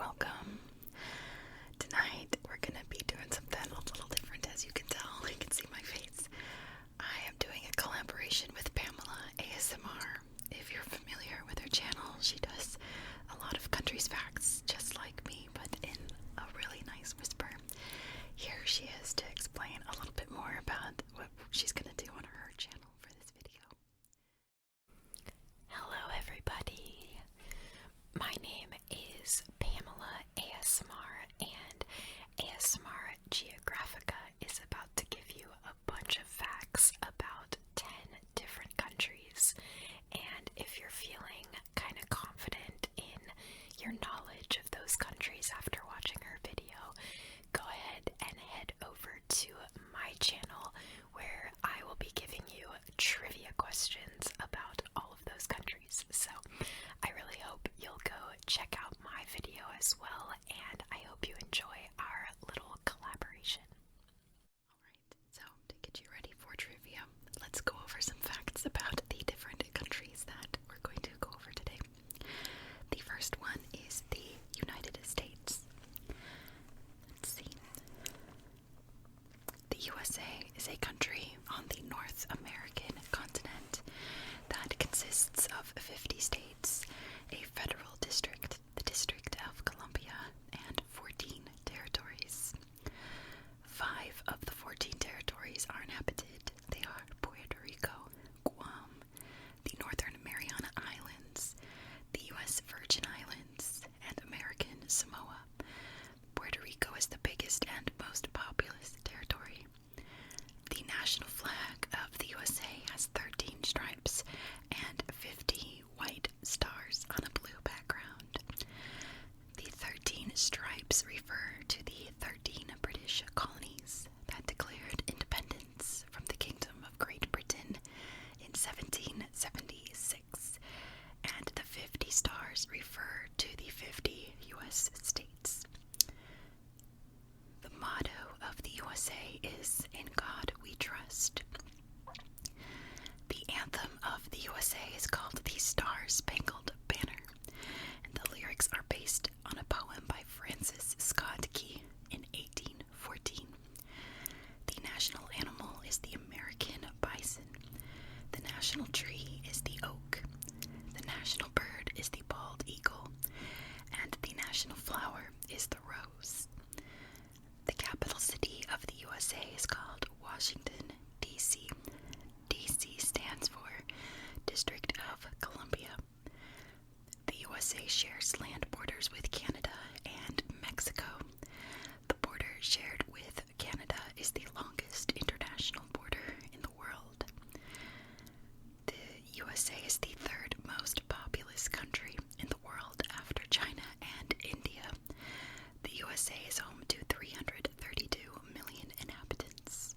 welcome. Tonight we're gonna be doing something a little different, as you can tell. You can see my face. I am doing a collaboration with Pamela ASMR. If you're familiar with her channel, she does a lot of country's facts, just like me, but in a really nice whisper. Here she is to explain a little bit more about what she's gonna do on her channel for this video. Hello everybody, my name is Pamela ASMR, and ASMR Geographica is about to give you a bunch of facts about 10 different countries. And if you're feeling kind of confident in your knowledge of those countries after watching her video, go ahead and head over to my channel where I will be giving you trivia questions about all of those countries. So I really hope you'll go check out my video as well, and I hope you enjoy our little collaboration. Alright, so to get you ready for trivia, let's go over some facts about the different countries that we're going to go over today. The first one is the United States. Let's see. The USA is a country on the North American continent that consists of 50 states, a federal district, the District of Columbia, and 14 territories. 5 of the 14 territories are inhabited. They are Puerto Rico, Guam, the Northern Mariana Islands, the U.S. Virgin Islands, and American Samoa. Puerto Rico is the biggest and most populous territory. The national flag of the USA has 13 stripes and 50 white stars on a blue background. The 13 stripes refer to the 13 British colonies that declared independence from the Kingdom of Great Britain in 1776, and the 50 stars refer to the 50 U.S. states. The motto of the USA is "In God We Trust." The anthem of the USA is called the Star-Spangled Banner, and the lyrics are based on a poem by Francis Scott Key in 1814. The national animal is the American bison. The national tree is the oak. The national bird is the bald eagle, and the national flower is the rose. The capital city of the USA is called Washington, D.C. D.C. stands for District of Columbia. The USA shares land borders with Canada and Mexico. The border shared with Canada is the longest international border in the world. The USA is the third most populous country in the world after China and India. The USA is home to 332 million inhabitants.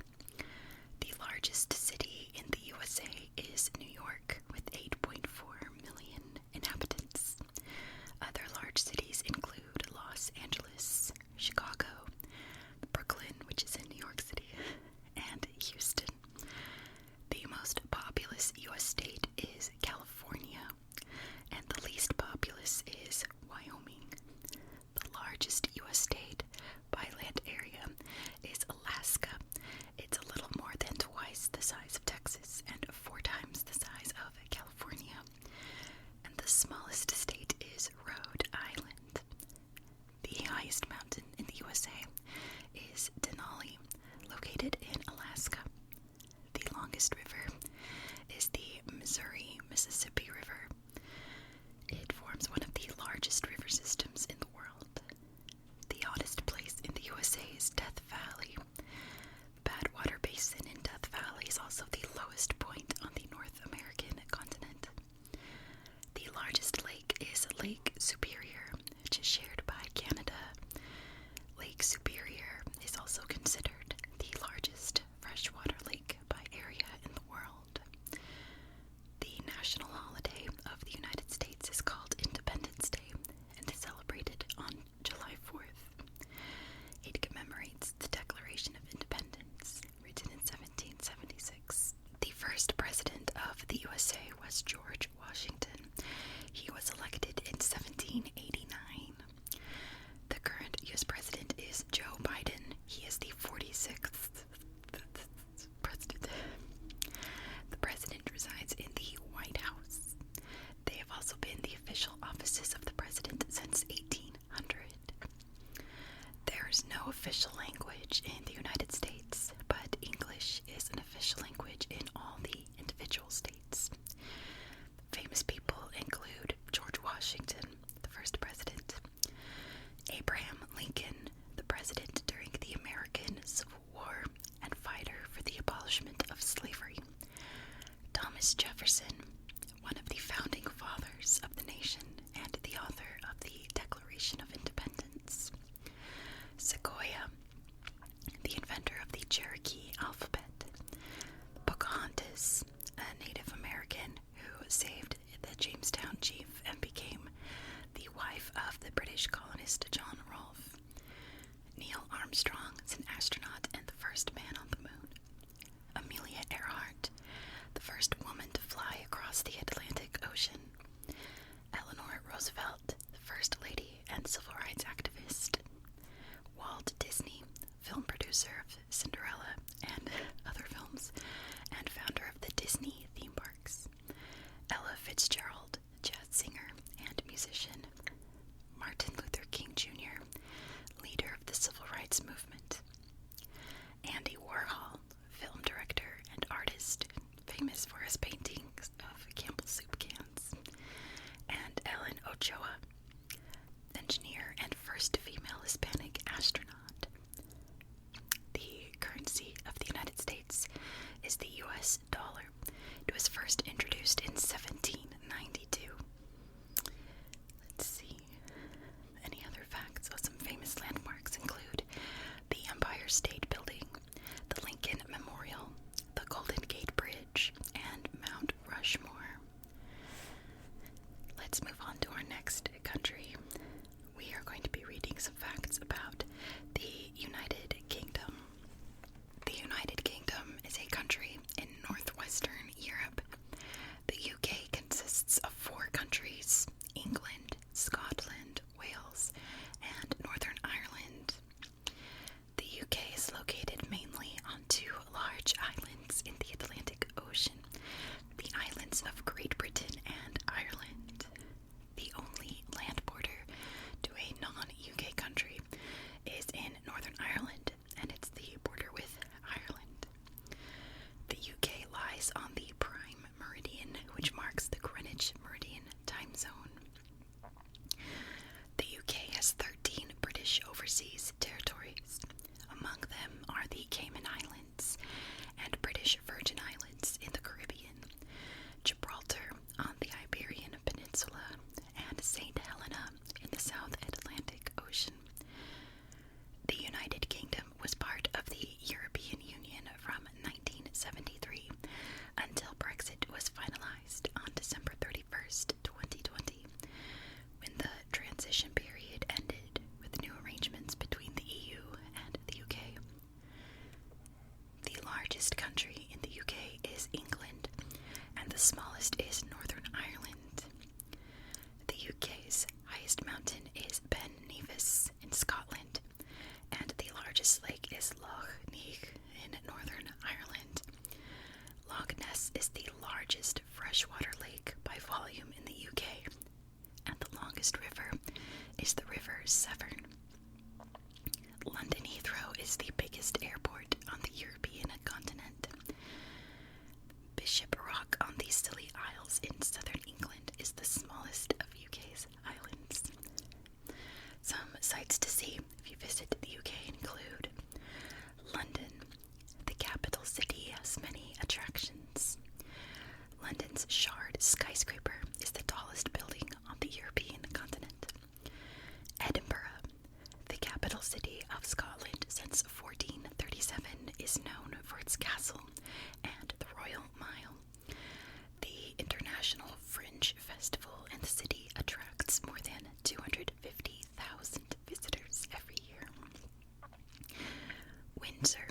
The largest city in the USA is New York, with 8.4 million inhabitants. Other large cities include Los Angeles, Chicago, Brooklyn, which is in New York City, and Houston. The most populous U.S. state is California, and the least populous is Wyoming. The largest U.S. state by land area is Alaska. It's a little more than twice the size of Texas and 4 times the size of California. And the smallest state is Rhode Island. The highest mountain in the USA is Denali, located in Alaska. The longest river is the Missouri-Mississippi River. It forms one of the largest river systems in the world. The hottest place in the USA is Death Valley. Badwater Basin in Death Valley is also the lowest point on the North American continent. The largest lake is Lake Superior, which is shared by Canada. Lake Superior is also considered the largest freshwater lake by area in the world. The national holiday of the United States is called Independence Day and is celebrated on July 4th. It commemorates the Declaration of Independence, written in 1776. The first president of the USA was George Washington. He was elected in 1789. Thomas Jefferson, one of the founding fathers of the nation and the author of the Declaration of Independence. Sequoyah, the inventor of the Cherokee alphabet. Pocahontas, a Native American who saved the Jamestown chief and became the wife of the British colonist John Rolfe. Neil Armstrong is an astronaut and the first man on the moon. Amelia Earhart, the first woman to fly across the Atlantic Ocean. Eleanor Roosevelt, the first lady and civil rights activist. Walt Disney, film producer of Cinderella and other films, and founder of the Disney theme parks. Ella Fitzgerald, jazz singer and musician. Martin Luther King Jr., leader of the civil rights movement. Andy Warhol, film director and artist, famous for his paintings of Campbell's soup cans. And Ellen Ochoa, engineer and first female Hispanic astronaut. The currency of the United States is the US dollar. It was first introduced in 1792. Let's see. Any other facts? Some famous landmarks include the Empire State Building, the Lincoln Memorial, the Golden Gate Bridge, and Mount Rushmore. Let's move on to our next country. We are going to be reading some facts about the United Kingdom. The United Kingdom is a country in northwestern Europe. The UK consists of 4 countries: England, Scotland, Wales, and Northern Ireland. The UK is located mainly on 2 large islands in the Atlantic Ocean, the islands of Great Britain and Ireland. The only land border to a non-UK country is in Northern Ireland, and it's the border with Ireland. The UK lies on the Prime Meridian, which marks the Greenwich Meridian time zone. The UK has 13 British overseas territories. Among them are the Cayman Islands and British Virgin Islands in the Caribbean, Gibraltar on the Iberian Peninsula, and St. Helena in the South Atlantic Ocean. The United Kingdom was part of the European Union from 1973 until Brexit was finalized on December 31st, 2020, when the transition period ended with new arrangements between the EU and the UK. The largest country in the UK is England, and the smallest is Northern Ireland. The UK's highest mountain is Ben Nevis in Scotland, and the largest lake is Lough Neagh in Northern Ireland. Loch Ness is the largest freshwater lake by volume in the UK, and the longest river is the River Severn. London Heathrow is the biggest airport on the European continent. Bishop Rock on the Scilly Isles in southern England is the smallest of UK's islands. Some sights to see if you visit the UK include London. The capital city has many attractions. London's Shard skyscraper is the tallest building on the European continent. Edinburgh, the capital city of Scotland since 1437, is known for its castle and the Royal Mile. The International Fringe Festival in the city attracts more than 250,000 visitors every year. Windsor.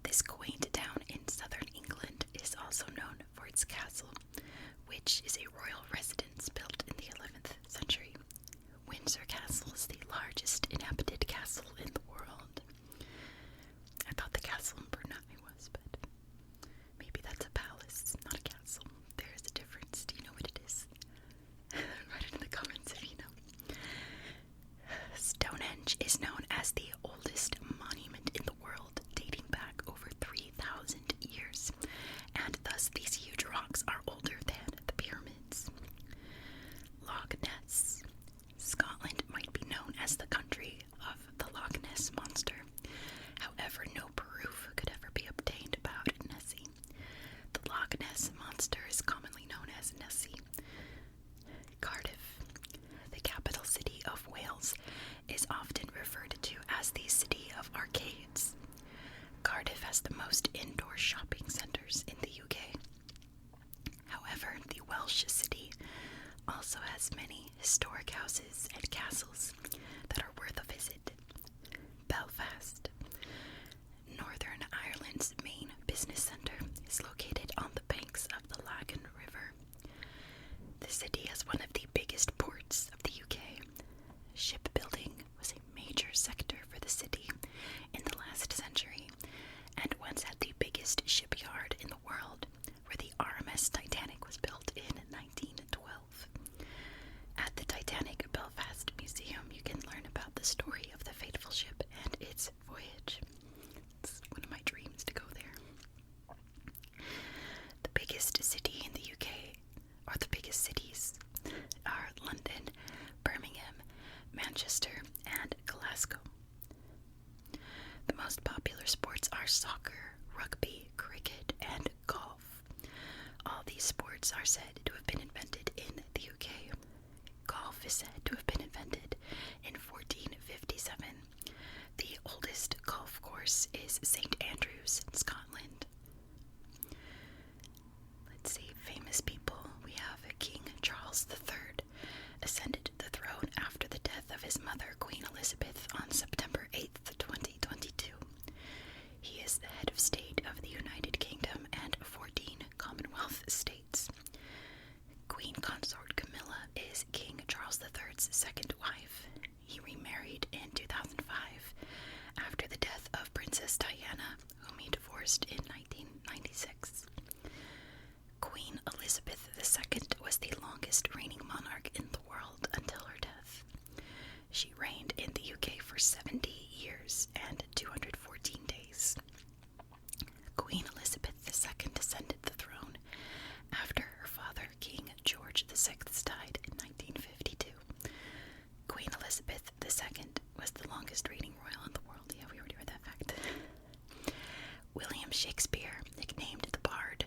This quaint town in southern England is also known for its castle, which is a royal residence built in the 11th century. Windsor Castle is the largest inhabited castle in the world. I thought the castle in Brunei was, but maybe that's a palace, not a castle. There is a difference. Do you know what it is? Write it in the comments if you know. Stonehenge is known as the oldest monument in the world, dating back over 3,000 years, and thus these huge rocks are older than the pyramids. Loch Ness. Scotland might be known as the country of the Loch Ness cards are said to have been invented in the UK. Golf is said to have been invented in 1457. The oldest golf course is St. Andrews in Scotland. Let's see, famous people. We have King Charles III, ascended the throne after the death of his mother, Queen Elizabeth, on September 8th, 2022. He is the head of state of the United Kingdom and 14 Commonwealth states. Queen Consort Camilla is King Charles III's second wife. He remarried in 2005 after the death of Princess Diana, whom he divorced in 1996. Queen Elizabeth II was the longest reigning monarch in the world until her death. She reigned in the UK for 70 years and 214 days. Queen Elizabeth II ascended the throne after her father, King George VI, died in 1952. Queen Elizabeth II was the longest reigning royal in the world. Yeah, we already read that fact. William Shakespeare, nicknamed the Bard,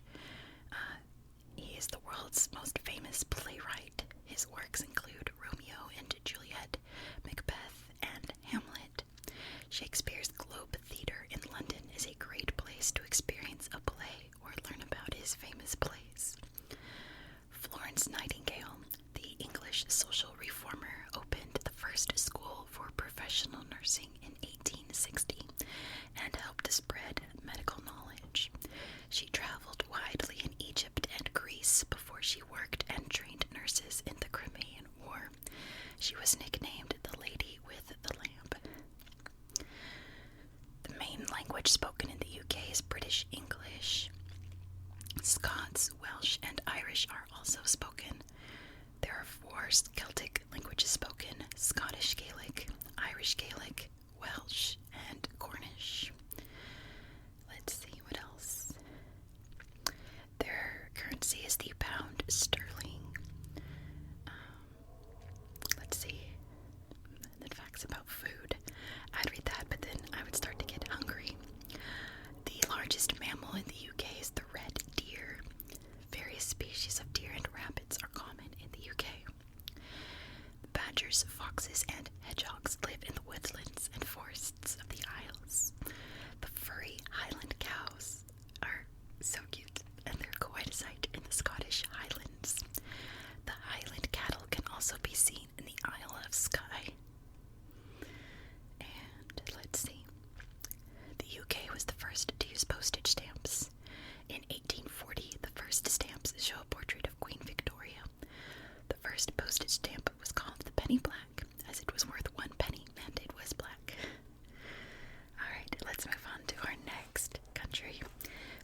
he is the world's most famous playwright. His works include Romeo and Juliet, Macbeth, and Hamlet. Shakespeare's Globe Theatre in London is a great place to experience a play or learn about his famous plays. Florence Nightingale, the English social reformer, opened the first school for professional nursing in 1860 and helped to spread medical knowledge. She traveled widely in Egypt and Greece before she worked and trained nurses in the Crimean War. She was nicknamed the Lady with the Lamp. The main language spoken in the UK is British English. Scots, Welsh, and Irish are also spoken. There are 4 Celtic languages spoken: Scottish Gaelic, Irish Gaelic, Welsh, and Cornish. Let's see what else. Their currency is the pound sterling. Let's see. Then facts about food. I'd read that, but then I would start to get hungry. The largest mammal in the UK is the red deer. Various species of deer and rabbits are common in the UK. Badgers, foxes, and hedgehogs live in the woodlands and forests of the Isles. The furry Highland cows are so cute, and they're quite a sight in the Scottish Highlands. The Highland cattle can also be seen in the Isle of Skye. And let's see. The UK was the first to use postage stamps. In 1840, the first stamps show a portrait of Queen Victoria. The first postage stamp was called the penny black, as it was worth 1 penny and it was black. Alright, let's move on to our next country.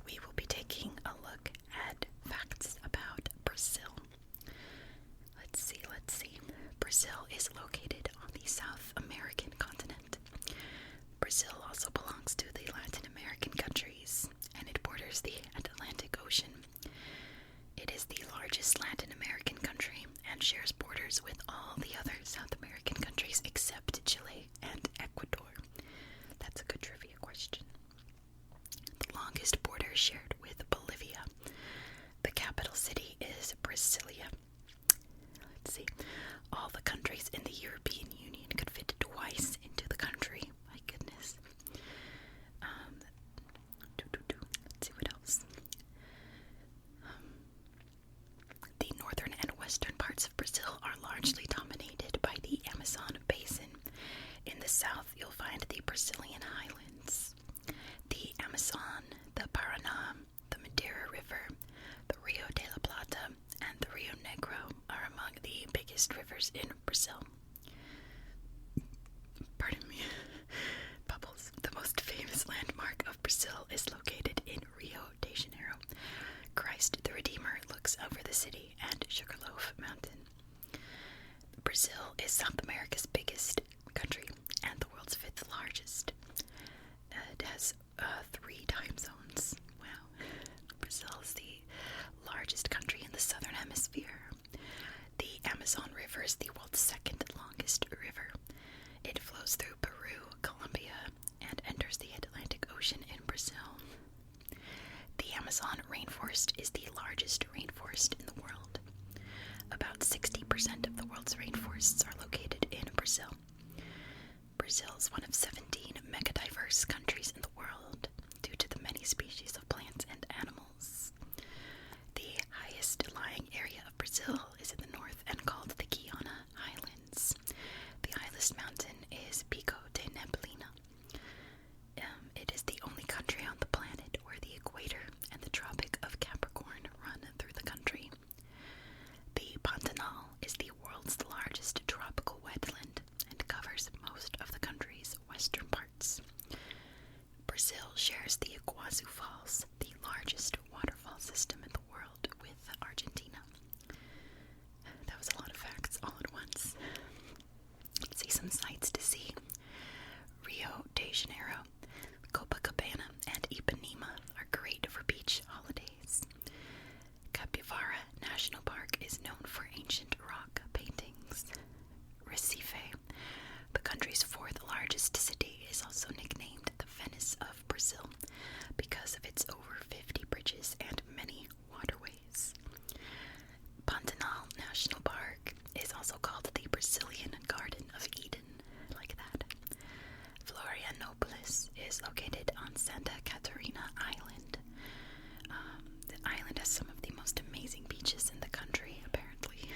We will be taking a look at facts about Brazil. Let's see. Brazil is located on the South American continent. Brazil also belongs to the Latin American countries, and it borders the Atlantic Ocean. It is the largest Latin American country and shares borders with all the other South American countries except Chile and Ecuador. That's a good trivia question. The longest border is shared with Bolivia. The capital city is Brasilia. Let's see. All the countries in the European Union could fit twice into the country. My goodness. Let's see what else. The northern and western parts of Brazil are largely dominated by the Amazon basin. In the south, you'll find the Brazilian highlands. The Amazon, the Paraná, the Madeira River, the Rio de la Plata, and the Rio Negro are among the biggest rivers in Brazil. Pardon me. Bubbles. The most famous landmark of Brazil is located in Rio de Janeiro. Christ the Redeemer looks over the city and Sugarloaf Mountain. Brazil is South America's biggest country and the world's 5th largest. It has 3 time zones. Wow. Brazil is the largest country in the southern hemisphere. The Amazon River is the world's 2nd longest river. It flows through Peru, Colombia, and enters the Atlantic Ocean in Brazil. The Amazon rainforest is the largest rainforest in the world. About 60% of the world's rainforests are located in Brazil. Brazil is one of 17 megadiverse countries in the world due to the many species of plants and animals. The highest lying area of Brazil is in the north and called the Guiana Highlands. The highest mountain is Pico de Neblina. It is the only country on the planet where the equator and the Tropic of Capricorn run through the country. The Pantanal is the world's largest tropical wetland and covers most of the country's western parts. Brazil shares the Iguazu Falls, the largest waterfall system in the world, with Argentina. That was a lot of facts all at once. Let's see some sights to see. Rio de Janeiro, Copacabana, and Ipanema are great for beach holidays. Capivara National Park is known for ancient rock paintings. Recife, the country's fourth largest city, is also nicknamed the Venice of Brazil because of its over 50 bridges and many waterways. Pantanal National Park is also called the Brazilian Garden of Eden, like that. Florianopolis is located on Santa Catarina Island. The island has some of the most amazing beaches in the country, apparently.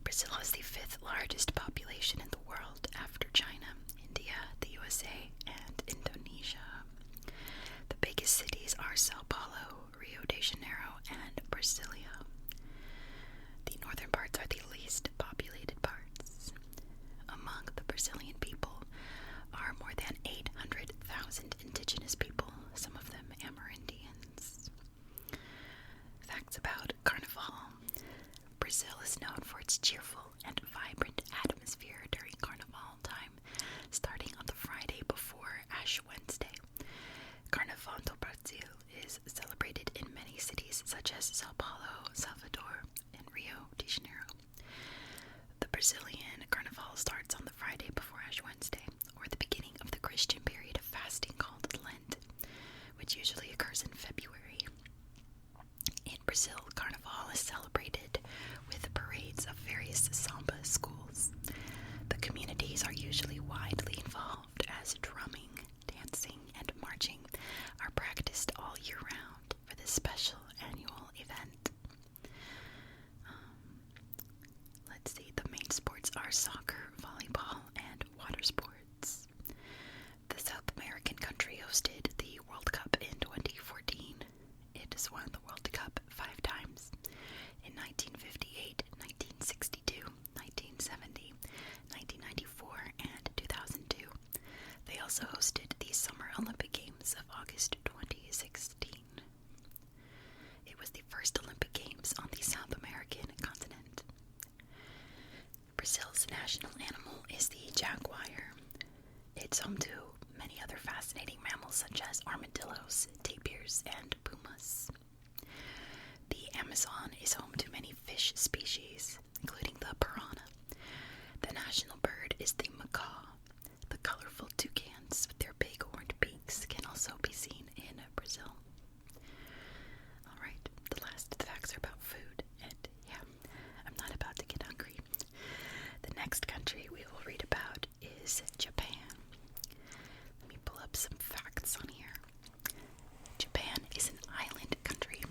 Brazil has the fifth largest population in the world after China, India, the USA, and Indonesia. The biggest cities are Sao Paulo, Rio de Janeiro, and Brasilia. The northern parts are the least populated parts. Among the Brazilian people are more than 800,000 indigenous people, some of them Amerindians. Facts about Carnival. Brazil is known for its cheerful and vibrant atmosphere during Carnival time, starting on the Friday before Ash Wednesday. Carnaval do Brasil is celebrated in many cities such as Sao Paulo, Salvador, and Rio de Janeiro. The Brazilian Carnival starts on the Friday before Ash Wednesday, or the beginning of the Christian period of fasting called Lent, which usually occurs in February. In Brazil, Carnival is celebrated with parades of various samba schools. The communities are usually widely involved as drumming, dancing, and marching are practiced all year round for this special annual event. Let's see, the main sports are soccer, volleyball, and water sports. The South American country hosted the World Cup in 2014. It has won the World Cup 5 times, in 1958, 1962, 1970, 1994, and 2002. They also hosted the Summer Olympic Games of August 2016. It was the first Olympic Games on the South American continent. Brazil's national animal is the jaguar. It's home to many other fascinating mammals such as armadillos, tapirs, and pumas. The Amazon is home to many fish species, including the piranha. The national bird is the macaw. The colorful toucans with their big horned beaks can also be seen in Brazil. Alright, the last facts are about food, and yeah, I'm not about to get hungry. The next country we will read about is Japan. Let me pull up some facts on here. Japan is an island country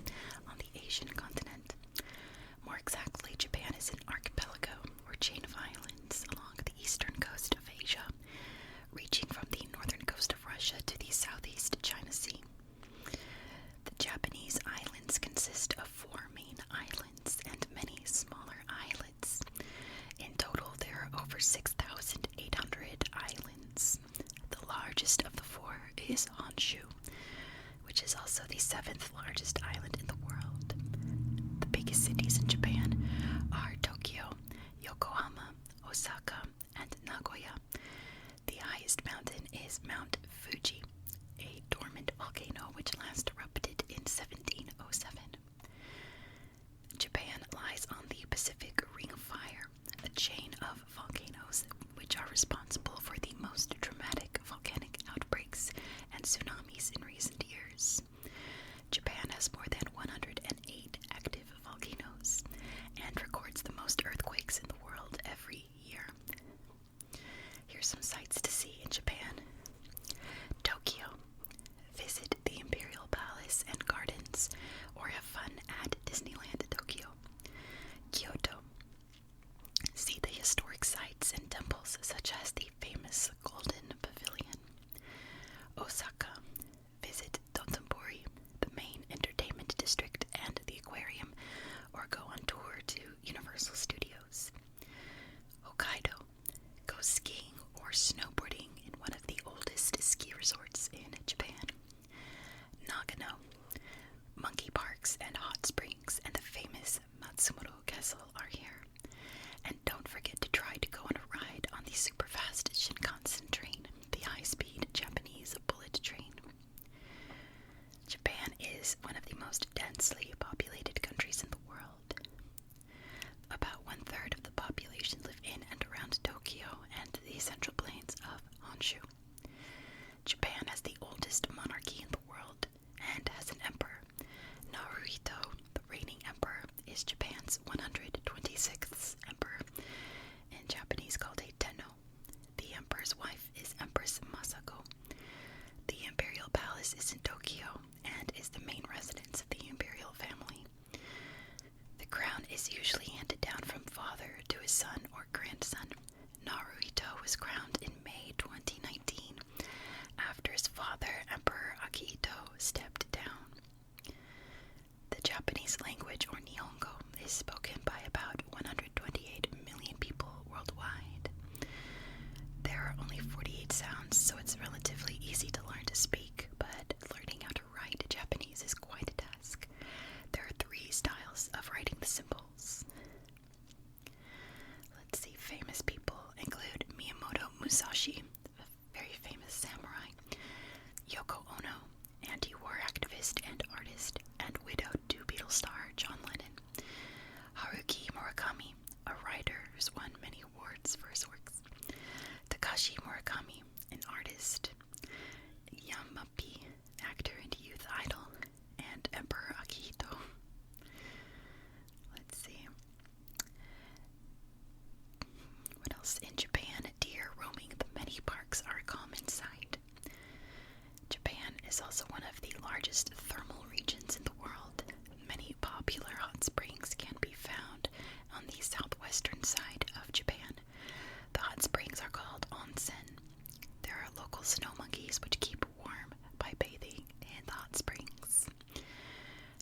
on the Asian continent. More exactly, Japan is an archipelago or chain of islands along the eastern coast of Asia, reaching from the northern coast of Russia to the southeast China Sea. The Japanese islands consist of 4 main islands and many smaller islets. In total, there are over 6,800 islands. The largest of the 4 is Honshu, which is also the 7th largest island in the world. The biggest cities in Japan are Tokyo, Yokohama, Osaka, and Nagoya. The highest mountain is Mount Fuji, a dormant volcano which last erupted in 1707. Japan lies on the Pacific Ring of Fire, a chain of volcanoes which are responsible for the most dramatic volcanic outbreaks and tsunamis in recent years. Nakano, monkey parks and hot springs, and the famous Matsumoro Castle are here. And don't forget to try to go on a ride on the super-fast Shinkansen train, the high-speed Japanese bullet train. Japan is one of the most densely populated countries in the world. About 1/3 of the population live in and around Tokyo and the central plains of Honshu. Japan has the oldest monarchy in the world and has an emperor. Naruhito, the reigning emperor, is Japan's 126th emperor, in Japanese called a tenno. The emperor's wife is Empress Masako. The imperial palace is in Tokyo and is the main residence of the imperial family. The crown is usually handed down from father to his son or grandson. Naruhito was crowned in May 2019 after his father, Emperor Akihito, stepped down. The Japanese language, or Nihongo, is spoken by about 128 million people worldwide. There are only 48 sounds, so it's relatively easy to learn to speak, but learning how to write Japanese is quite a task. There are 3 styles of writing the symbols. Let's see, famous people include Miyamoto Musashi, a very famous samurai, Yoko Ono, anti-war activist and artist, and widowed Beatles star John Lennon, Haruki Murakami, a writer who's won many awards for his works, Takashi Murakami, an artist, Yamapi, actor and youth idol, and Emperor Akihito. Let's see. What else? In Japan, deer roaming the many parks are a common sight. Japan is also one of the largest thermal regions in the world. Many popular hot springs can be found on the southwestern side of Japan. The hot springs are called onsen. There are local snow monkeys which keep warm by bathing in the hot springs.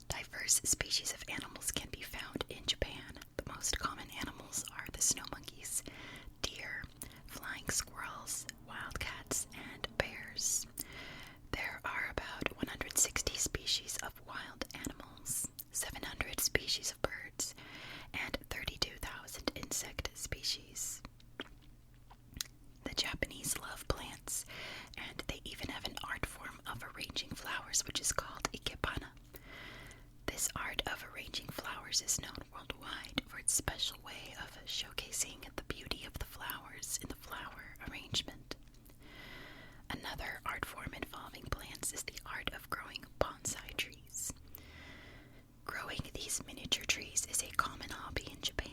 Diverse species of animals can be found in Japan. The most common animals are the snow monkeys, deer, flying squirrels, wildcats, and bears. There are about 160 species of wild animals, 700 species of birds, and 32,000 insect species. The Japanese love plants, and they even have an art form of arranging flowers which is called ikebana. This art of arranging flowers is known worldwide for its special way of showcasing the beauty of the flowers in the flower arrangement. Another art form involving plants is the art of growing bonsai trees. Growing these miniature trees is a common hobby in Japan.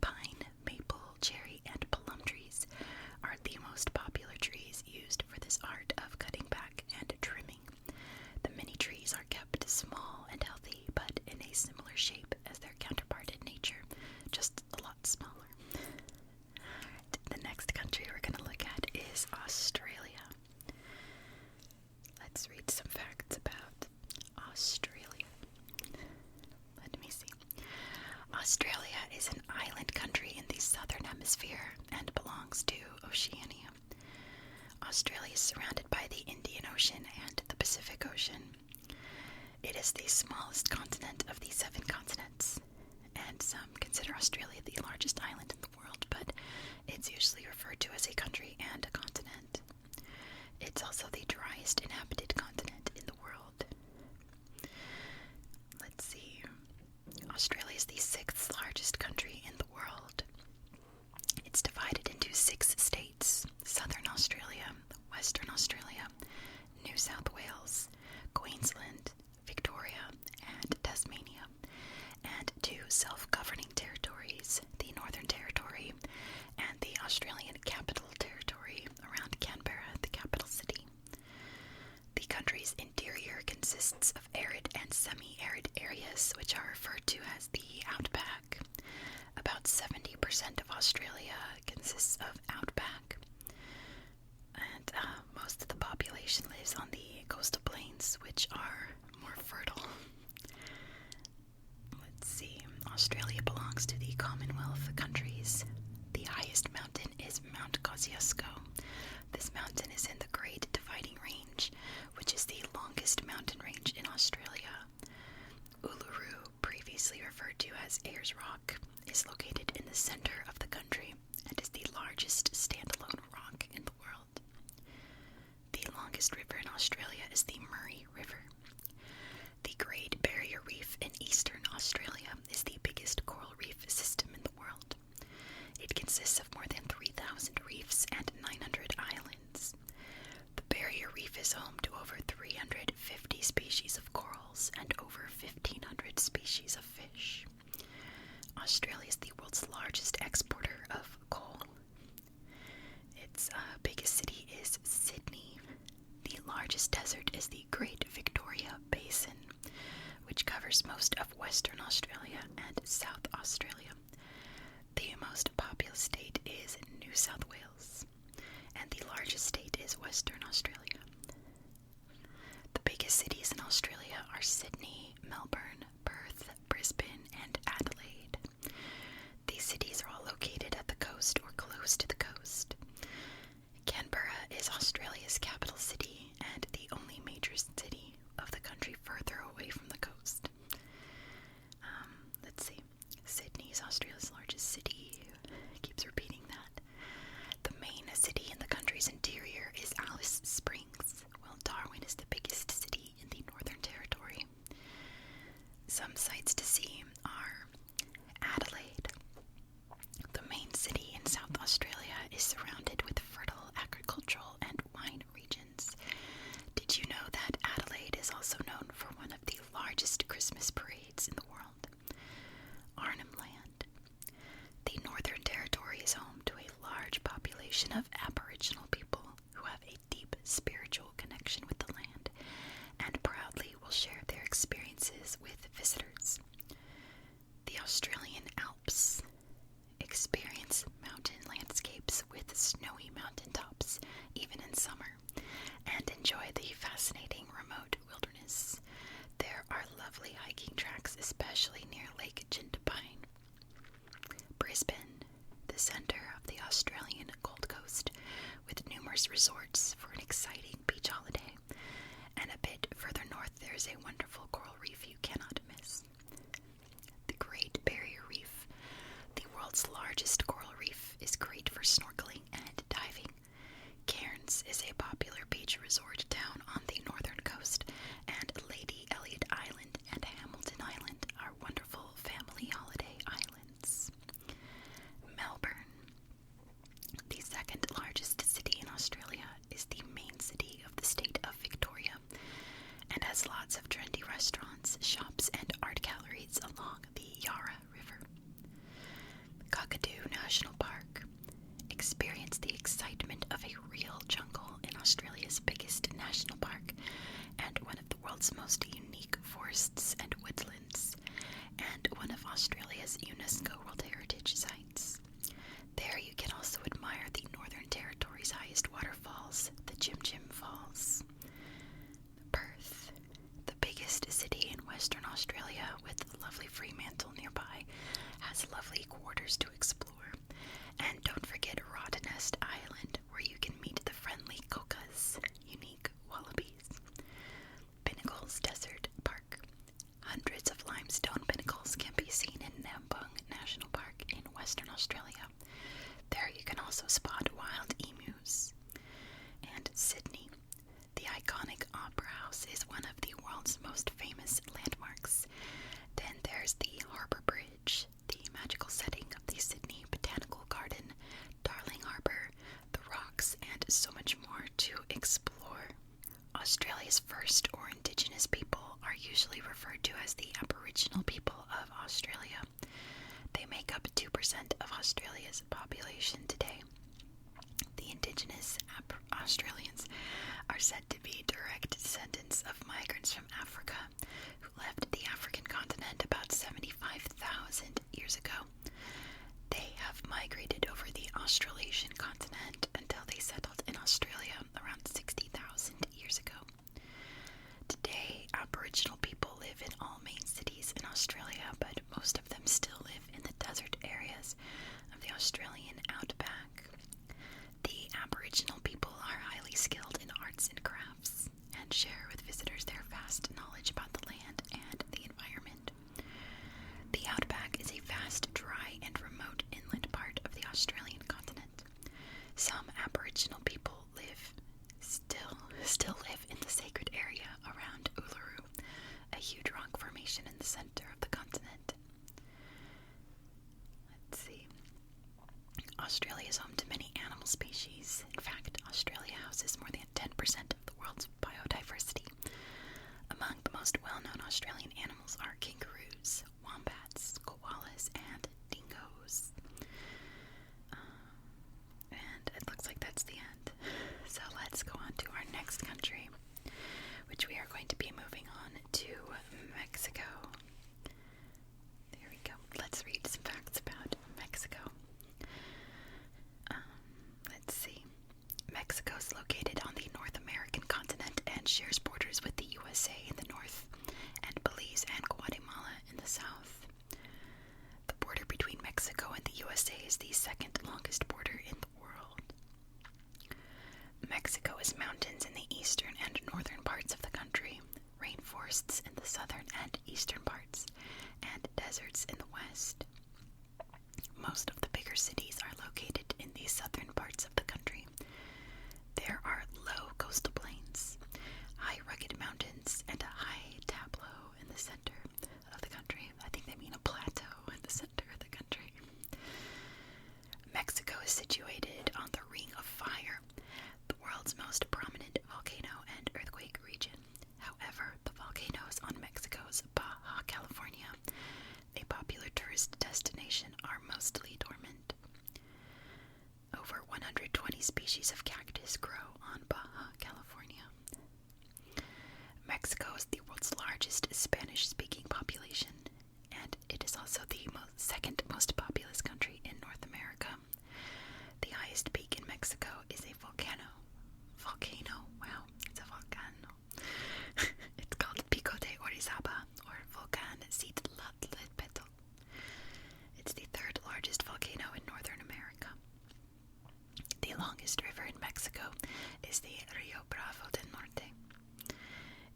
Pine, maple, cherry, and plum trees are the most popular trees used for this art of cutting back and trimming. The mini trees are kept small and healthy, but in a similar shape as their counterpart in nature, just a lot smaller. The next country we're going to look at is Australia. Let's read some facts about Australia. Let me see. Australia is an island country in the southern hemisphere and belongs to Oceania. Australia is surrounded by the Indian Ocean and the Pacific Ocean. It is the smallest continent of the 7 continents, and some consider Australia the largest island in the world, but it's usually referred to as a country and a continent. It's also the driest inhabited continent in the world. Let's see. Australia is the 6th largest country in the world. It's divided into 6 states: Southern Australia, Western Australia, New South Wales, Queensland, Victoria, and Tasmania, and 2 self-governing territories, the Northern Territory and the Australian Capital Territory around Canberra, the capital city. The country's interior consists of arid and semi-arid areas, which are referred to as the outback. About 70% of Australia consists of outback, and most of the population lives on the coastal plains, which are more fertile. Let's see. Australia belongs to the Commonwealth countries. The highest mountain is Mount Kosciuszko. This mountain is in the Great Dividing Range, which is the longest mountain range in as Ayers Rock is located in the center of the country and is the largest standalone rock in the world. The longest river in Australia is the Murray River. The Great Barrier Reef in eastern Australia is the biggest coral reef system in the world. It consists of more than 3,000 reefs and 900 islands. The Barrier Reef is home to over 350 species of corals and over 1,500 species of fish. Australia is the world's largest exporter of coal. Its biggest city is Sydney. The largest desert is the Great Victoria Basin, which covers most of Western Australia and South Australia. The most populous state is New South Wales, and the largest state is Western Australia. The biggest cities in Australia are Sydney, Melbourne, Perth, Brisbane, and Adelaide. These cities are all located at the coast or close to the coast. Canberra is Australia's capital city and the only major city of the country further away from the coast. Let's see. Sydney is Australia's largest city. Keeps repeating that. The main city in the country's interior is Alice Springs, while Darwin is the biggest city in the Northern Territory. Some sights to see are Adelaide. The main city in South Australia is surrounded with fertile agricultural and wine regions. Did you know that Adelaide is also known for one of the largest Christmas parades in the world? Arnhem Land. The Northern Territory is home to a large population of Aboriginal people who have a deep spiritual connection with the land and proudly will share their experiences with visitors. The Australian Alps. Experience mountain landscapes with snowy mountaintops, even in summer, and enjoy the fascinating remote wilderness. There are lovely hiking tracks, especially near Lake Jindabyne. Brisbane, the center of the Australian Gold Coast, with numerous resorts for an exciting beach holiday. And a bit further north, there is a wonderful coral reef you cannot miss. The Great Barrier Reef. The world's largest coral reef is great for snorkeling and diving. Cairns is a popular beach resort town on the northern coast, and Lady Elliot Island and Hamilton Island are wonderful family holiday islands. Melbourne. The second largest city in Australia is the main city of the state of Victoria and has lots of trendy restaurants, shops, and art galleries along the Yarra River. Kakadu National Park. Experience the excitement of a real jungle in Australia's biggest national park and one of the world's most unique forests and woodlands, and one of Australia's UNESCO World Heritage Sites. There you can also admire the Northern Territory's highest waterfalls, the Jim Jim Falls. Perth, the biggest city in Western Australia with lovely Fremantle nearby, has lovely quarters to explore. And don't forget Rottnest Island, where you can meet the friendly kokas, unique wallabies. Pinnacles Desert Park. Hundreds of limestone pinnacles can be seen in Nambung National Park. center of the continent. Let's see. Australia is home to many animal species. In fact, Australia houses more than 10% of the world's biodiversity. Among the most well-known Australian animals are kangaroos, wombats, koalas, and dingoes. And it looks like that's the end. So let's go on to our next country, which we are going to be moving on to Mexico. There we go. Let's read some facts about Mexico. Let's see. Mexico is located on the North American continent and shares borders with the USA in the north and Belize and Guatemala in the south. The border between Mexico and the USA is the second longest border in the world. Mexico has mountains in the eastern and northern parts of the country, rainforests in the southern and eastern parts, and deserts in the west. Most of the bigger cities are located in the southern parts of the country. There are low coastal plains, high rugged mountains, and a high tableau in the center of the country. I think they mean a plateau in the center of the country. Mexico is situated on the Ring of Fire, the world's most prominent volcano and earthquake region. However, the volcanoes on Mexico's Baja California, a popular tourist destination, are mostly dormant. Over 120 species of cactus grow on Baja California. Mexico is the world's largest Spanish-speaking population, and it is also the second most populous country in North America. The highest peak in Mexico is a volcano. Wow, it's a volcano. It's called Pico de Orizaba, or Volcan Citlali. It's the third largest volcano in Northern America. The longest river in Mexico is the Rio Bravo del Norte.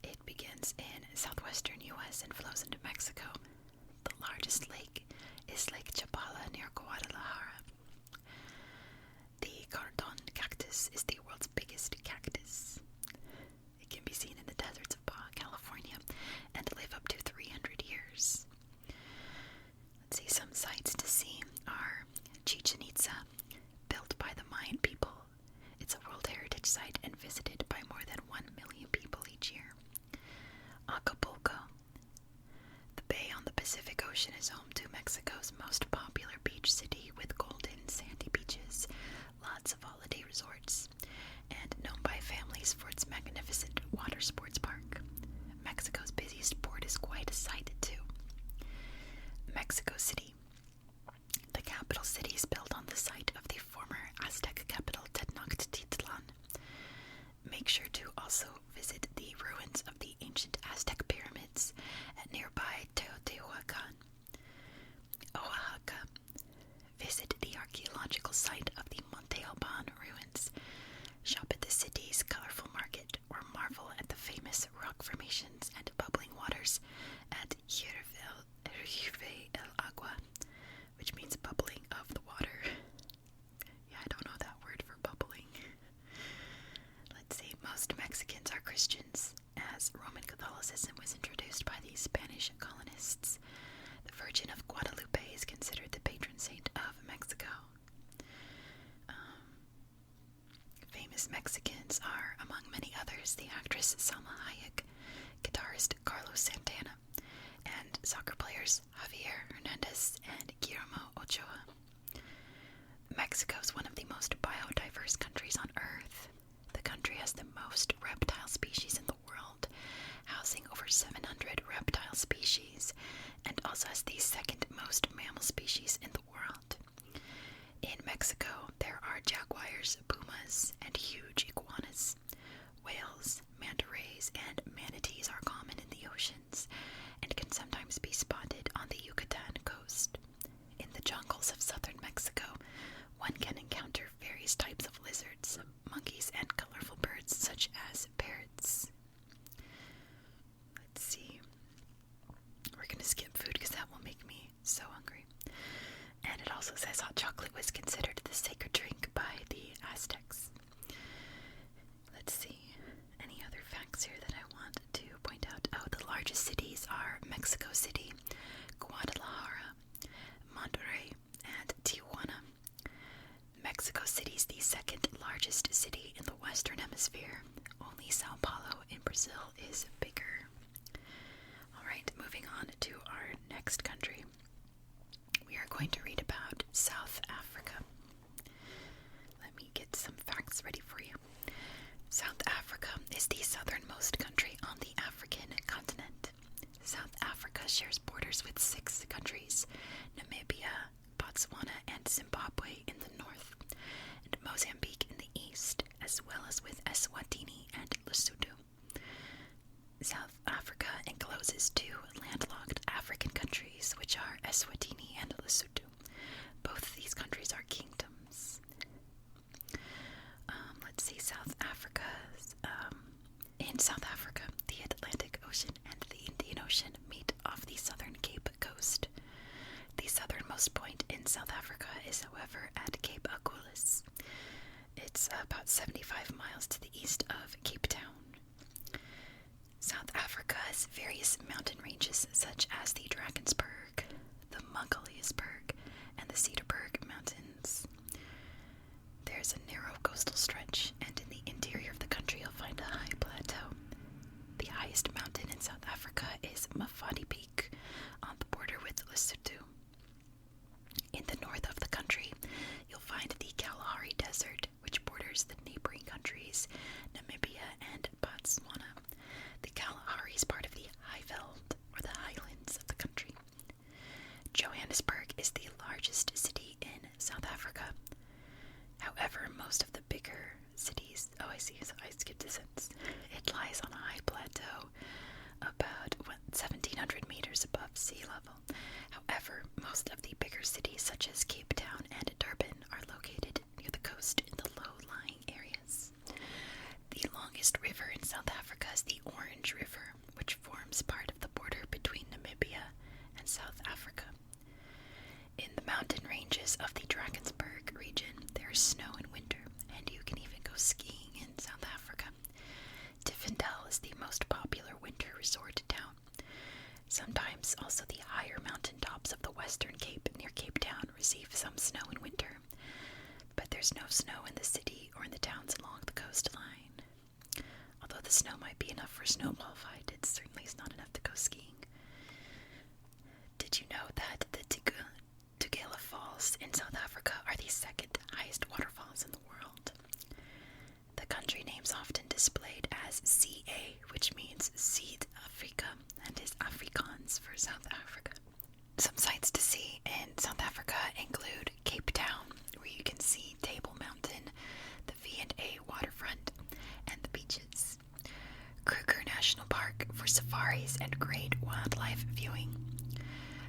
It begins in southwestern U.S. and flows into Mexico. The largest lake is Lake Chapala near Guadalajara. The Cardon cactus is the world's biggest cactus. It can be seen in the deserts of Baja California and live up to 300 years. Let's see, some sights to see are Chichen Itza, built by the Mayan people. It's a World Heritage Site and visited by more than 1 million people each year. Acapulco. The bay on the Pacific Ocean is home to Mexico's most popular beach city with golden sandy beaches, lots of holiday resorts, and known by families for its magnificent water sports park. Mexico's busiest port is quite a sight too. Mexico City. The capital city is built on the site of the former Aztec capital Tenochtitlan. Make sure to also visit the ruins of the ancient Aztec pyramids at nearby Teotihuacan. Oaxaca. Visit the archaeological site of the Monte Alban ruins. Shop at the city's colorful market or marvel at the famous rock formations and bubbling waters at Hierve el Agua, which means bubbling of the water. Yeah, I don't know that word for bubbling. Let's see, most Mexicans are Christians, as Roman Catholicism was introduced by the Spanish colonists. The Virgin of Guadalupe is considered the patron saint of Mexico. Famous Mexicans are, among many others, the actress Salma Hayek, guitarist Carlos Santana, and soccer players Javier Hernandez and Guillermo Ochoa. Mexico is one of the most biodiverse countries on Earth. The country has the most reptile species in the world, housing over 700 reptile species, and also has the second most mammal species in the world. In Mexico, there are jaguars, pumas, and huge iguanas. Whales, manta rays, and manatees are common in the oceans and can sometimes be spotted on the Yucatan coast. In the jungles of southern Mexico, one can encounter various types of lizards, monkeys, and colorful birds such as parrots. Let's see. We're going to skip food because that will make me so hungry. And it also says hot chocolate was considered the sacred drink by the Aztecs. Let's see. Any other facts here that I want? Mexico City, Guadalajara, Monterrey, and Tijuana. Mexico City is the second largest city in the Western Hemisphere. Only Sao Paulo in Brazil is bigger. Alright, moving on to our next country. We are going to read about South Africa. Let me get some facts ready for you. South Africa is the southernmost country on the African continent. South Africa shares borders with 6 countries: Namibia, Botswana, and Zimbabwe in the north, and Mozambique in the east, as well as with Eswatini and Lesotho. South Africa encloses 2 landlocked African countries, which are Eswatini and Lesotho. Both of these countries are kingdoms. Let's see, in South Africa, the Atlantic Ocean and the Indian Ocean meet off the southern Cape Coast. The southernmost point in South Africa is, however, at Cape Agulhas. It's about 75 miles to the east of Cape Town. South Africa has various mountain ranges such as the Drakensberg, the Magaliesberg, and the Cedarburg Mountains. There's a narrow coastal stretch, and in the interior of the country you'll find a high plateau. The highest mountain in South Africa is Mafadi Peak, on the border with Lesotho. In the north of the country, you'll find the Kalahari Desert, which borders the neighboring countries Namibia and Botswana. The Kalahari is part of the Highveld, or the highlands of the country. Johannesburg is the largest city in South Africa. However, most of the bigger cities... Oh, I skipped a sentence. It lies on a high plateau about 1,700 meters above sea level. However, most of the bigger cities such as Cape Town and Durban are located near the coast in the low-lying areas. The longest river in South Africa is the Orange River, which forms part of the border between Namibia and South Africa. In the mountain ranges of the Drakensberg region, there is snow in winter, and you can even go skiing in South Africa. Tiffendel is the most popular winter resort town. Sometimes also the higher mountain tops of the Western Cape near Cape Town receive some snow in winter, but there's no snow in the city or in the towns along the coastline. Although the snow might be enough for a snowball fight, it certainly is not enough to go skiing. Did you know that the Tugela Falls in South Africa are the second highest waterfalls in the world? The country name's often displayed as CA, which means Zuid-Afrika, and is Afrikaans for South Africa. Some sights to see in South Africa include Cape Town, where you can see Table Mountain, the V&A waterfront, and the beaches. Kruger National Park for safaris and great wildlife viewing.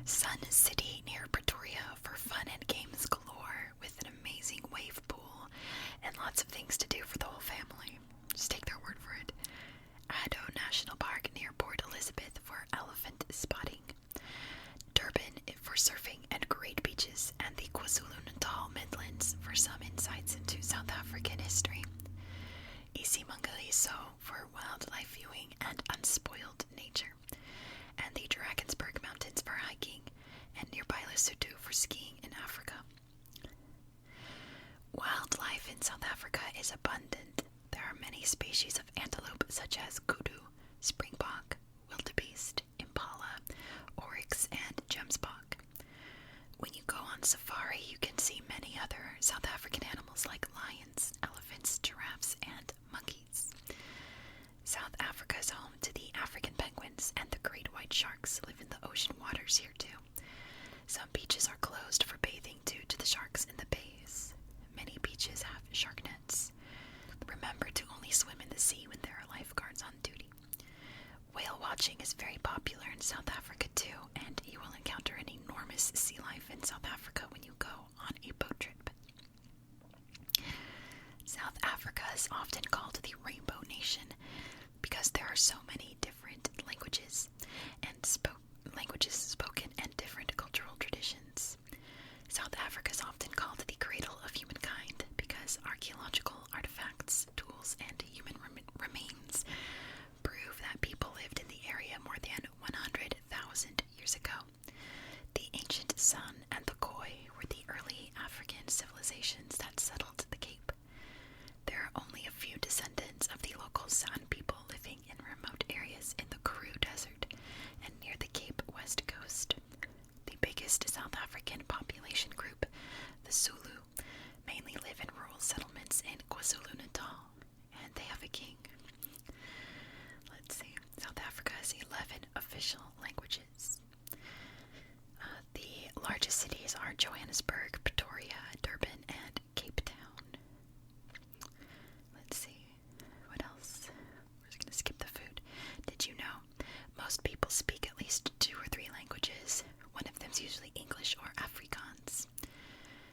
Sun City near Pretoria for fun and games galore, with an amazing wave pool and lots of things to do for the whole family. Just take their word for it. Addo National Park near Port Elizabeth for elephant spotting. Durban for surfing and great beaches, and the KwaZulu-Natal Midlands for some insights into South African history. Isimangaliso for wildlife viewing and unspoiled nature, and the Drakensberg Mountains for hiking, and nearby Lesotho for skiing in Africa. Wildlife in South Africa is abundant. There are many species of antelope such as kudu, springbok, wildebeest, impala, oryx, and gemsbok. When you go on safari, you can see many other South African animals like lions, elephants, giraffes, and monkeys. South Africa is home to the African penguins, and the great white sharks live in the ocean waters here too. Some beaches are closed for bathing due to the sharks in the bays. Many beaches have shark nets. Remember to only swim in the sea when there are lifeguards on duty. Whale watching is very popular in South Africa too, and you will encounter an enormous sea life in South Africa when you go on a boat trip. South Africa is often called the Rainbow Nation because there are so many different languages spoken and different cultural traditions. South Africa is often called the cradle of humankind because archaeological artifacts, tools, and human remains prove that people lived in the area more than 100,000 official languages. The largest cities are Johannesburg, Pretoria, Durban, and Cape Town. Let's see, what else? We're just going to skip the food. Did you know most people speak at least 2 or 3 languages? One of them is usually English or Afrikaans.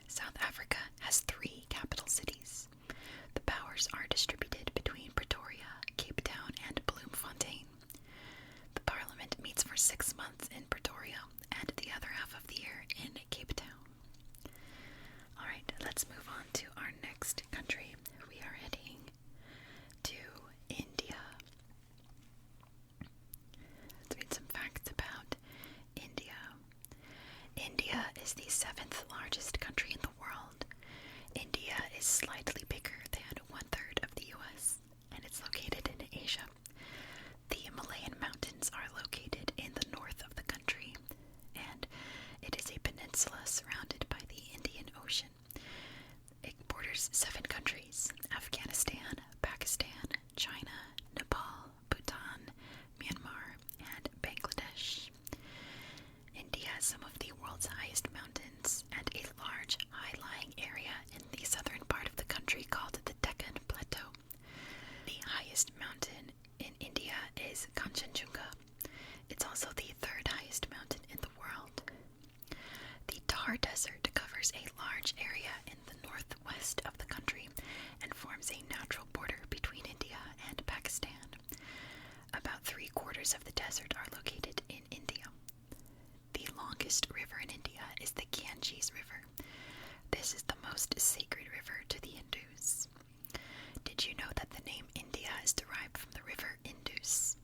South Africa has 3 capital cities. The powers are distributed between Pretoria, Cape Town, and Bloemfontein. The parliament meets for 6 months in Pretoria and the other half of the year in Cape Town. Alright, let's move on to our next country. We are heading to India. Let's read some facts about India. India is the 7th largest country in the world. India is slightly bigger than 1/3 of the US, and it's located in Asia. The Himalayan mountains are located in the north of the country, and it is a peninsula surrounded by the Indian Ocean. It borders 7 countries: Afghanistan, Pakistan, China, Nepal, Bhutan, Myanmar, and Bangladesh. India has some of the world's highest mountains and a large high-lying area in the southern part of the country called the Deccan Plateau. The highest mountain in India is Kanchenjunga. It's also the 3rd highest mountain in the world. The Thar Desert covers a large area in the northwest of the country and forms a natural border between India and Pakistan. About 3/4 of the desert are located in India. The longest river in India is the Ganges River. This is the most sacred river to the Hindus. Did you know that the name India is derived from the river Indus?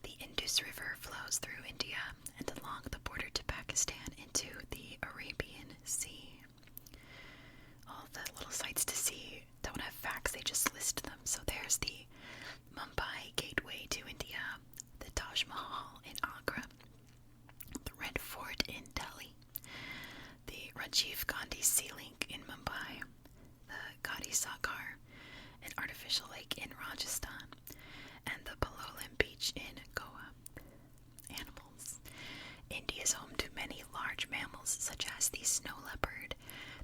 The Indus River flows through India and along the border to Pakistan into the Arabian Sea. All the little sights to see don't have facts, they just list them. So there's the Mumbai Gateway to India, the Taj Mahal in Agra, the Red Fort in Delhi, the Rajiv Gandhi Sea Link in Mumbai, the Gadi Sagar, an artificial lake in Rajasthan, and the Palolem Beach in Goa. Animals. India is home to many large mammals such as the snow leopard,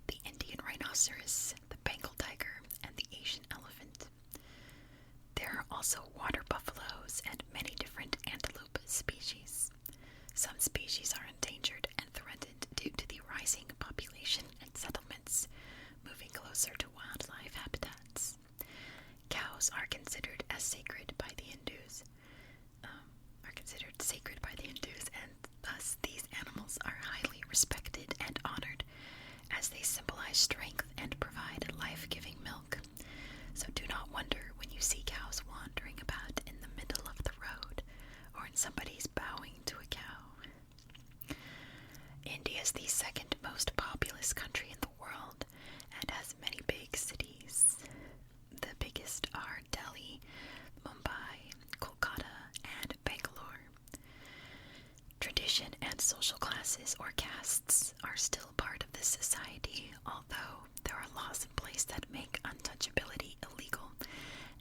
the Indian rhinoceros, the Bengal tiger, and the Asian elephant. There are also water buffaloes and many different antelope species. Some species are endangered and threatened due to the rising population and settlements, moving closer to wildlife habitats. Cows are considered sacred by the Hindus, and thus these animals are highly respected and honored as they symbolize strength and provide life-giving milk. So do not wonder when you see cows wandering about in the middle of the road or in somebody's bowing to a cow. India is the 2nd most populous country in the world and has many big cities. The biggest are Delhi, Mumbai, Kolkata, and Bangalore. Tradition and social classes or castes are still part of this society, although there are laws in place that make untouchability illegal,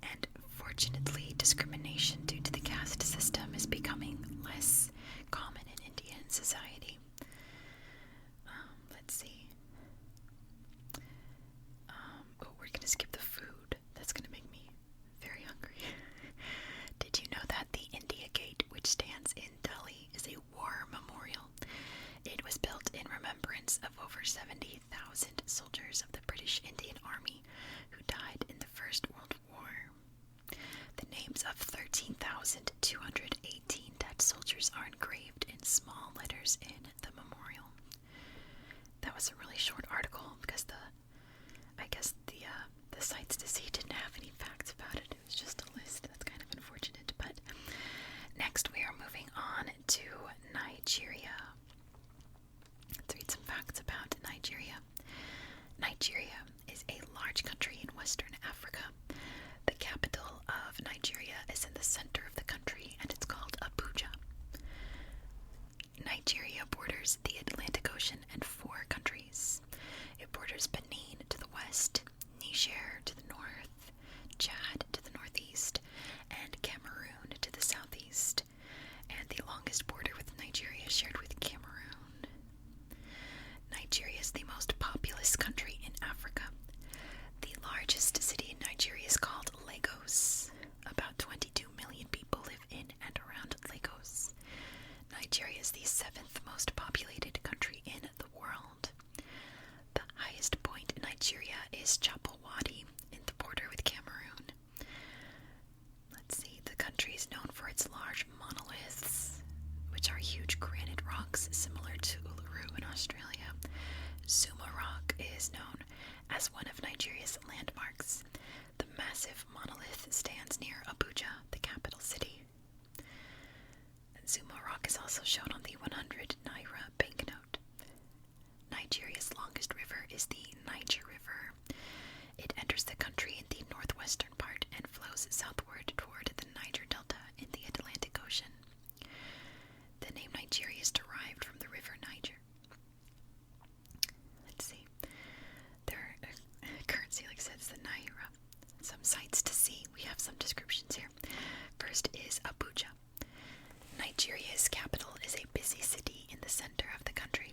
and fortunately discrimination due to the caste system is becoming less common in Indian society. Let's see. We're going to skip the food. That's going to make me very hungry. Did you know that the India Gate, which stands in Delhi, is a war memorial? It was built in remembrance of over 70,000 soldiers of the British Indian Army who died in the First World War. The names of 13,218 dead soldiers are engraved in small letters in the memorial. That was a really short article because the sites to see didn't have any facts about it. It was just a list. That's kind of unfortunate. But next we are moving on to Nigeria. Let's read some facts about Nigeria. Nigeria is a large country in Western Africa. The capital of Nigeria is in the center of the country and it's called Abuja. Nigeria borders the Atlantic Ocean and 4 countries. It borders Benin to the west, Niger to the north, Chad to the northeast, and Cameroon to the southeast. And Nigeria is the 7th most populated country in the world. The highest point in Nigeria is Chapel Wadi in the border with Cameroon. Let's see, the country is known for its large monoliths, which are huge granite rocks similar to Uluru in Australia. Zuma Rock is known as one of Nigeria's landmarks. The massive monolith stands near Abuja, the capital city. Zuma Rock is also shown on the 100 Naira banknote. Nigeria's longest river is the Niger River. It enters the country in the northwestern part and flows southward toward the Niger Delta in the Atlantic Ocean. The name Nigeria is derived from the river Niger. Let's see. Their currency, like I said, is the Naira. Some sights to see. We have some descriptions here. First is Abuja. Nigeria's capital is a busy city in the center of the country.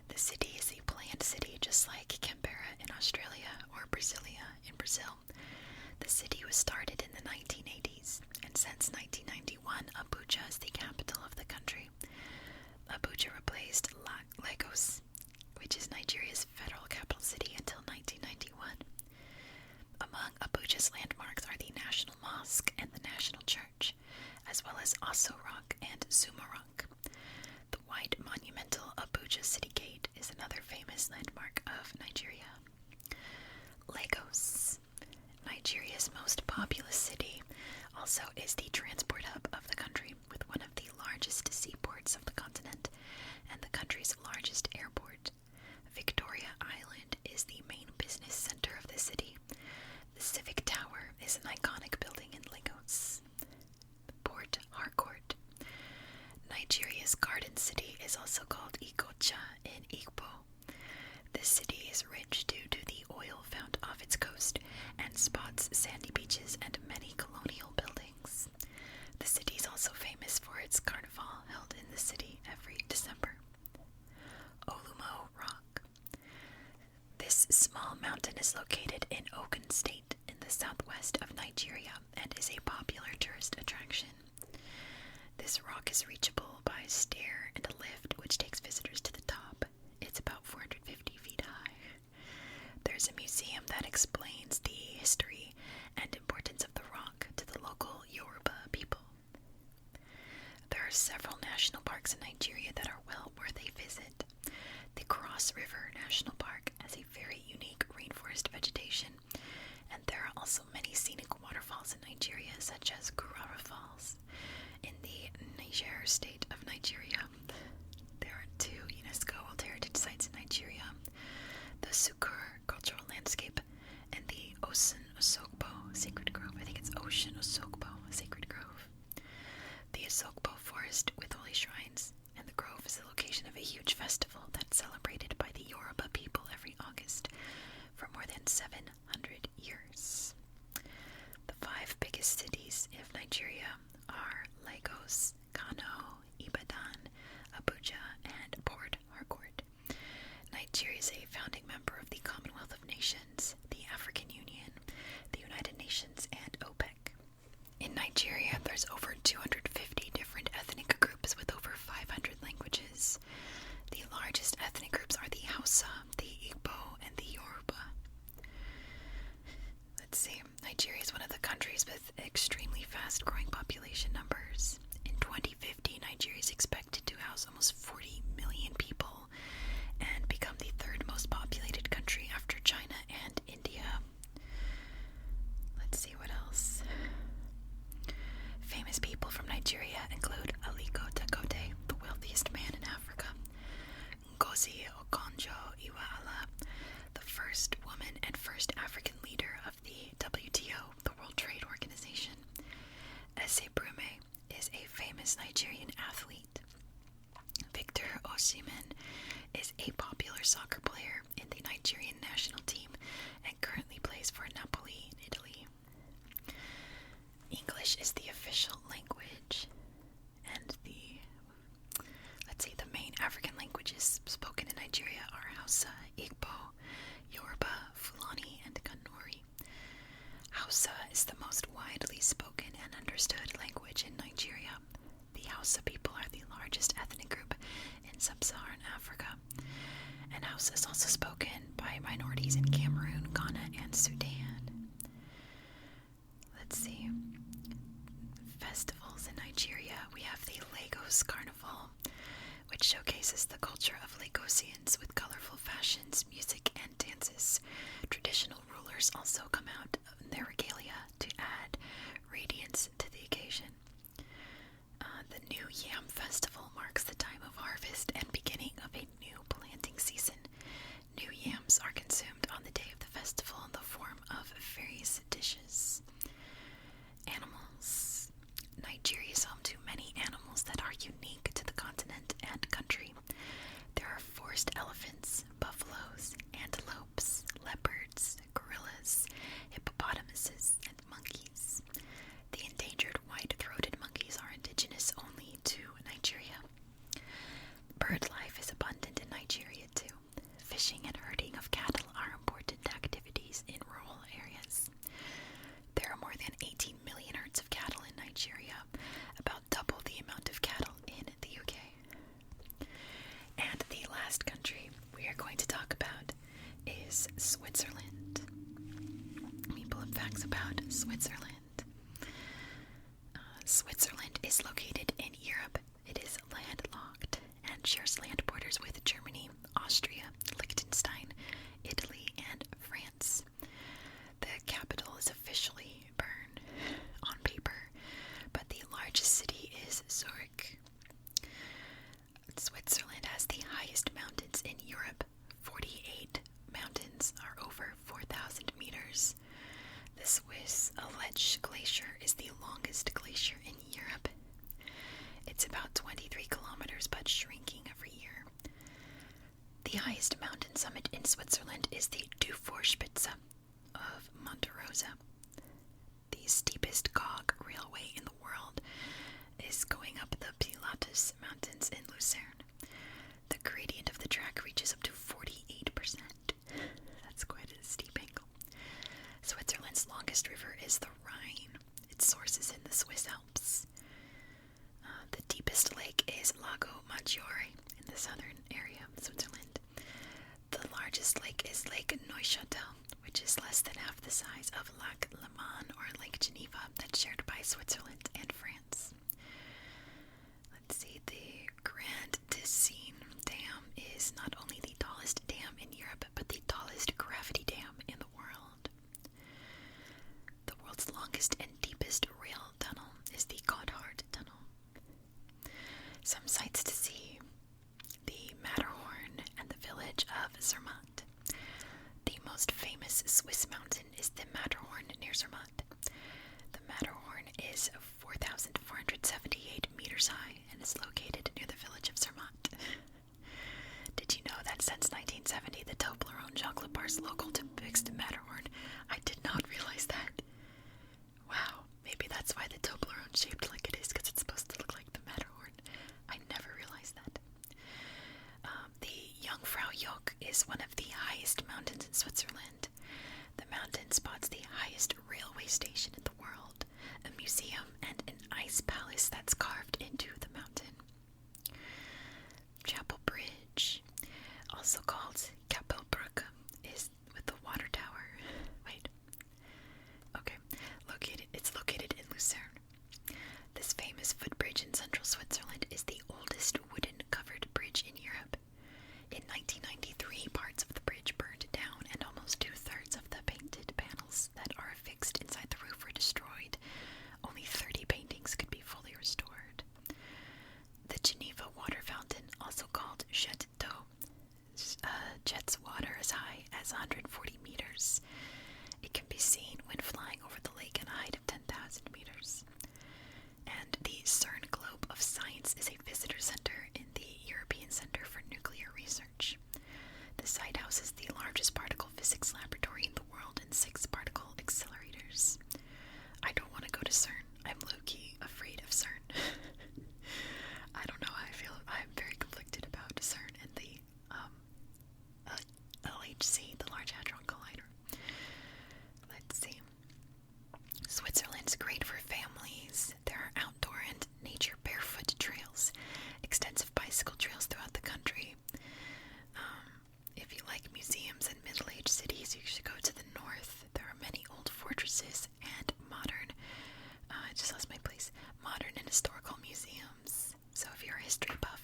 The city is a planned city just like Canberra in Australia or Brasilia in Brazil. The city was started in the 1980s, and since 1991, Abuja is the capital of the country. Abuja replaced Lagos, which is Nigeria's federal capital city until 1991. Among Abuja's landmarks are the National Mosque and the National Church, as well as Aso Rock and Zuma Rock. The white monumental Abuja City Gate is another famous landmark of Nigeria. Lagos, Nigeria's most populous city, also is the transport hub of the country, with one of the largest seaports of the continent and the country's largest airport. Victoria Island is the main business center of the city. The Civic Tower is an iconic building in Lagos. Port Harcourt. Nigeria's garden city is also called Ikocha in Igbo. This city is rich due to the oil found off its coast and spots sandy beaches and many colonial buildings. The city is also famous for its carnival held in the city every December. Olumo Rock. This small mountain is located in Ogun State in the southwest of Nigeria and is a popular tourist attraction. This rock is reachable by a stair and a lift which takes visitors to the top. It's about 450 feet high. There's a museum that explains the history and importance of the rock to the local Yoruba people. There are several national parks in Nigeria that are well worth a visit. The Cross River National Park has a very unique rainforest vegetation, and there are also many scenic waterfalls in Nigeria, such as Gurara Falls. In the Niger state of Nigeria, there are 2 UNESCO World Heritage Sites in Nigeria: the Sukur Cultural Landscape and the Osun Osogbo Sacred Grove. I think it's Ocean Osogbo Sacred Grove. The Osogbo Forest with holy shrines, and the grove is the location of a huge festival that's celebrated by the Yoruba people every August for more than 700 years. The 5 biggest cities of Nigeria are Lagos, Kano, Ibadan, Abuja, and Port Harcourt. Nigeria is a founding member of the Commonwealth of Nations, the African Union, the United Nations, and OPEC. In Nigeria, there's over 250 different ethnic groups with over 500 languages. The largest ethnic groups are the Hausa, the Igbo, and the Yoruba. Let's see. Nigeria is one of the countries with extremely fast-growing population numbers. In 2050, Nigeria is expected to house almost 40 million people and become the 3rd most populated country after China and India. Let's see what else. Famous people from Nigeria include Aliko Dangote, the wealthiest man in Africa; Ngozi Okonjo-Iweala, the first woman and first African leader of the WTO, the World Trade Organization. Ese Brume is a famous Nigerian athlete. Victor Osimhen is a popular soccer player in the Nigerian national team and currently plays for Napoli in Italy. English is the official language, and the main African languages spoken in Nigeria are Hausa, Igbo, Yoruba, Fulani, and Kanuri. Hausa is the most widely spoken and understood language in Nigeria. The Hausa people are the largest sub-Saharan Africa, and Hausa is also spoken by minorities in Cameroon, Ghana, and Sudan. Let's see. Festivals in Nigeria. We have the Lagos Carnival, which showcases the culture of Lagosians with colorful fashions, music, and dances. Traditional rulers also come out in their regalia to add radiance to the occasion. The New Yam Festival marks the time of harvest and beginning of a new planting season. New yams are consumed on the day of the festival in the form of various dishes. Animals. Nigeria is home to many animals that are unique to the continent and country. There are forest elephants, buffaloes, antelopes, leopards, gorillas, hippopotamuses, and monkeys. The endangered white-throated monkeys are indigenous only to Nigeria. Bird life is abundant in Nigeria too. Fishing and herding of cattle are important activities in rural areas. There are more than 18 million herds of cattle in Nigeria, about double the amount of cattle in the UK. And the last country we are going to talk about is Switzerland. Let me pull up facts about Switzerland. Switzerland is located in Europe. It is landlocked and shares land borders with Germany, Austria, Liechtenstein, Italy, and France. The capital is officially Bern on paper, but the largest city is Zurich. Switzerland has the highest mountains in Europe. 48 mountains are over 4,000 meters. The Swiss Aletsch Glacier is the longest glacier in Europe. It's about 23 kilometers, but shrinking every year. The highest mountain summit in Switzerland is the Dufourspitze of Monte Rosa. The steepest cog railway in the world is going up the Pilatus Mountains in Lucerne. The gradient of the track reaches up to 48%. That's quite a steep angle. Switzerland's longest river is the Rhine. Its source is in the Swiss Alps. The deepest lake is Lago Maggiore in the southern area of Switzerland. The largest lake is Lake Neuchâtel, which is less than half the size of Lac Léman or Lake Geneva that's shared by Switzerland and France. Let's see, the Grand Ticine Dam is not only the tallest dam in Europe, but the tallest gravity dam in the world. The world's longest and deepest rail tunnel is the Gotthard Tunnel. Some sights to see: the Matterhorn and the village of Zermatt. The most famous Swiss mountain is the Matterhorn near Zermatt. The Matterhorn is 4,400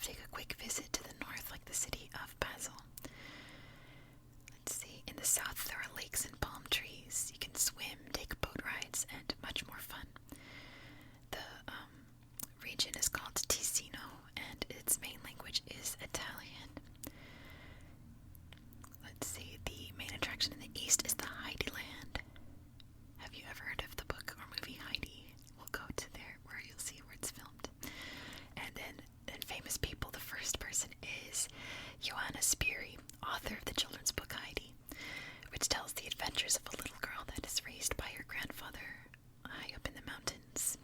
take a quick visit to the north, like the city of Basel. Let's see. In the south, there are lakes and palm trees. You can swim, take boat rides, and much more fun. The region is called Ticino, and its main language is Italian. Let's see. The main attraction in the east is the Heidi Land. Have you ever heard of the book or movie Heidi? We'll go to there where you'll see where it's filmed. And then famous people, the first person is Johanna Spyri, author of the children's book Heidi, which tells the adventures of a little girl that is raised by her grandfather high up in the mountains.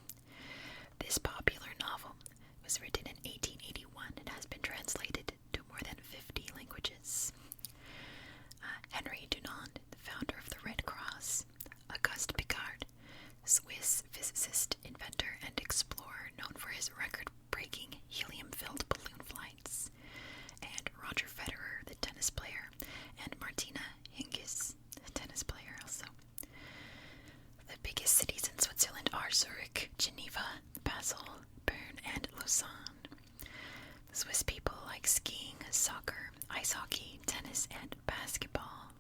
This popular novel was written in 1881 and has been translated to more than 50 languages. Henry Dunant, the founder of the Red Cross. Auguste Piccard, Swiss physicist, inventor, and explorer known for his record-breaking helium-filled balloon flights. And Roger Federer, the tennis player, and Martina Hingis, the tennis player also. The biggest cities in Switzerland are Zurich, Geneva, Basel, Bern, and Lausanne. The Swiss people like skiing, soccer, ice hockey, tennis, and basketball.